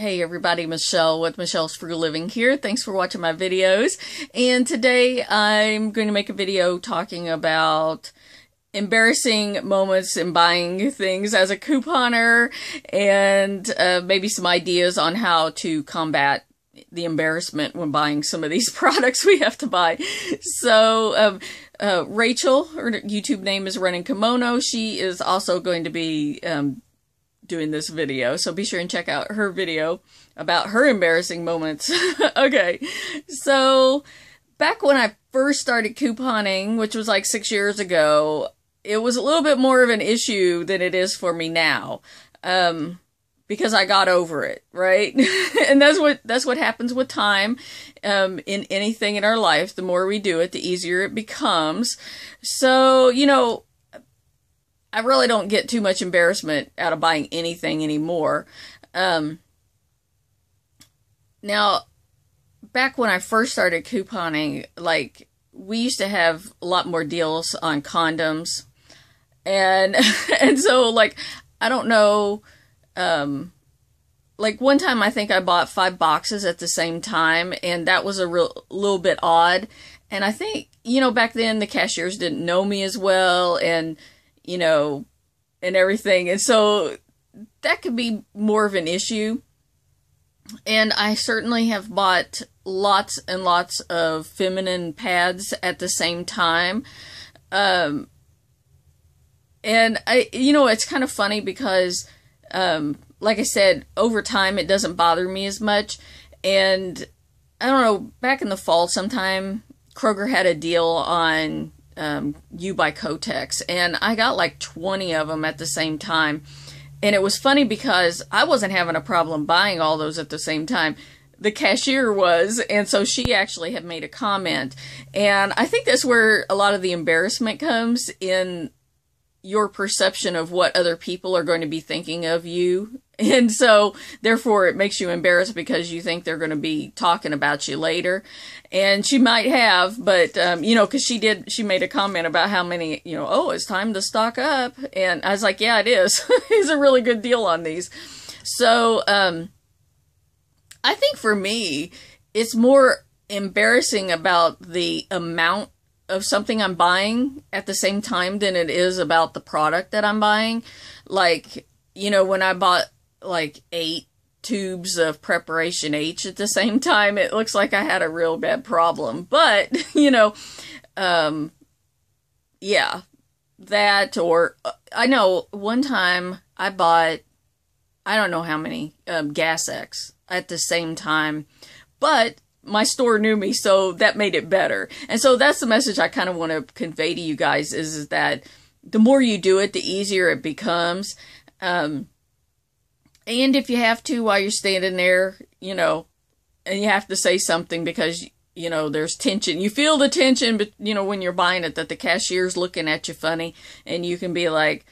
Hey everybody, Michelle with Michelle's Frugal Living here. Thanks for watching my videos. And today I'm going to make a video talking about embarrassing moments in buying things as a couponer and maybe some ideas on how to combat the embarrassment when buying some of these products we have to buy. So Rachel, her YouTube name is Running Kimono. She is also going to be doing this video, so be sure and check out her video about her embarrassing moments. Okay, so back when I first started couponing, which was like 6 years ago, it was a little bit more of an issue than it is for me now, because I got over it, right? And that's what happens with time, in anything in our life. The more we do it, the easier it becomes. So, you know, I really don't get too much embarrassment out of buying anything anymore. Now, back when I first started couponing, like, we used to have a lot more deals on condoms. And, and so, like, I don't know, like, one time I think I bought 5 boxes at the same time, and that was a little bit odd. And I think, you know, back then the cashiers didn't know me as well, and you know, and everything. And so that could be more of an issue. And I certainly have bought lots and lots of feminine pads at the same time. And you know, it's kind of funny because, like I said, over time, it doesn't bother me as much. And I don't know, back in the fall sometime, Kroger had a deal on You by Kotex, and I got like 20 of them at the same time. And it was funny because I wasn't having a problem buying all those at the same time. The cashier was, and so she actually had made a comment. And I think that's where a lot of the embarrassment comes in, your perception of what other people are going to be thinking of you. And so, therefore, it makes you embarrassed because you think they're going to be talking about you later. And she might have, but, you know, because she made a comment about how many, you know, oh, it's time to stock up. And I was like, yeah, it is. It's a really good deal on these. So, I think for me, it's more embarrassing about the amount of something I'm buying at the same time than it is about the product that I'm buying. Like, you know, when I bought like 8 tubes of Preparation H at the same time, it looks like I had a real bad problem. But, you know, yeah, that, or I know one time I bought, I don't know how many, Gas X at the same time, but my store knew me, so that made it better. And so that's the message I kind of want to convey to you guys, is that the more you do it, the easier it becomes. And if you have to, while you're standing there, you know, and you have to say something because, you know, there's tension. You feel the tension, but, you know, when you're buying it, that the cashier's looking at you funny, and you can be like,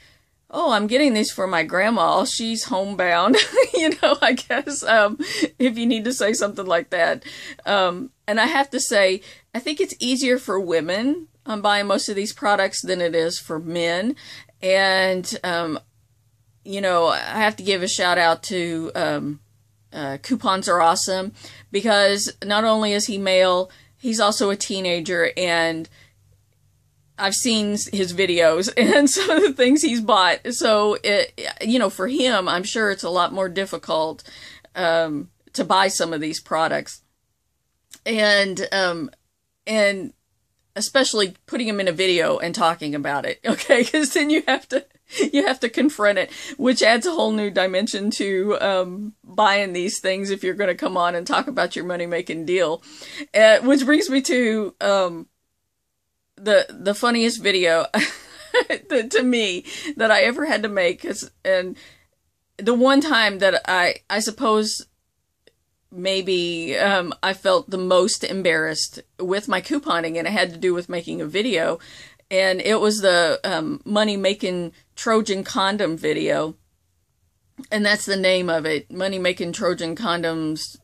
oh, I'm getting these for my grandma. She's homebound, you know, I guess, if you need to say something like that. And I have to say, I think it's easier for women buying most of these products than it is for men. And, you know, I have to give a shout out to Coupons Are Awesome, because not only is he male, he's also a teenager, and I've seen his videos and some of the things he's bought. So, you know, for him, I'm sure it's a lot more difficult to buy some of these products. And especially putting them in a video and talking about it, okay? Because then you have to confront it, which adds a whole new dimension to buying these things if you're going to come on and talk about your money-making deal. Which brings me to the funniest video to me that I ever had to make, and the one time that I suppose maybe I felt the most embarrassed with my couponing, and it had to do with making a video, and it was the Money Making Trojan Condom video, and that's the name of it, Money Making Trojan Condoms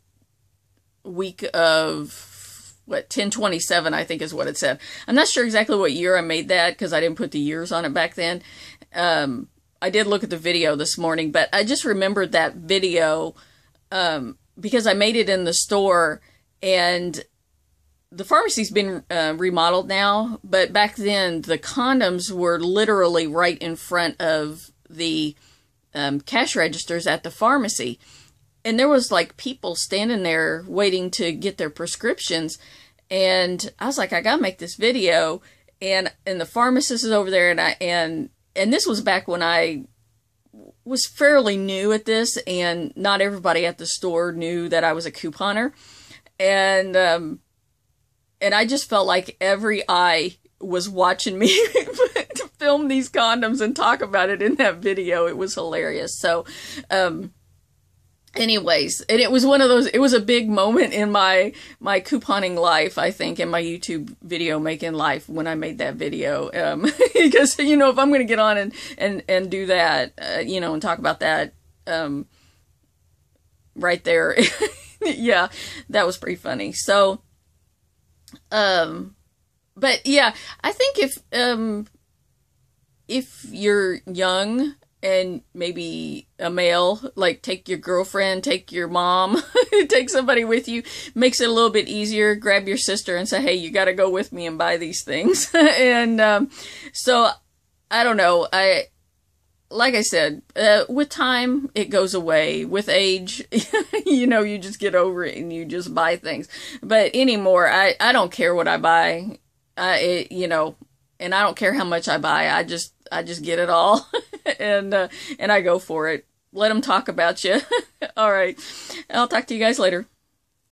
week of what, 10/27, I think is what it said. I'm not sure exactly what year I made that because I didn't put the years on it back then. I did look at the video this morning, but I just remembered that video because I made it in the store, and the pharmacy's been remodeled now, but back then the condoms were literally right in front of the cash registers at the pharmacy. And there was like people standing there waiting to get their prescriptions. And I was like, I gotta make this video. And the pharmacist is over there, and this was back when I was fairly new at this, and not everybody at the store knew that I was a couponer. And I just felt like every eye was watching me to film these condoms and talk about it in that video. It was hilarious. So, anyways, and it was one of those, it was a big moment in my couponing life, I think, in my YouTube video making life when I made that video. Because, you know, if I'm going to get on and do that, you know, and talk about that, right there, yeah, that was pretty funny. So, but yeah, I think if you're young and maybe a male, like take your girlfriend, take your mom, take somebody with you, makes it a little bit easier. Grab your sister and say, hey, you got to go with me and buy these things. And so I don't know. Like I said, with time, it goes away. With age, you know, you just get over it and you just buy things. But anymore, I don't care what I buy. You know, and I don't care how much I buy. I just get it all. and I go for it. Let them talk about you. All right. I'll talk to you guys later.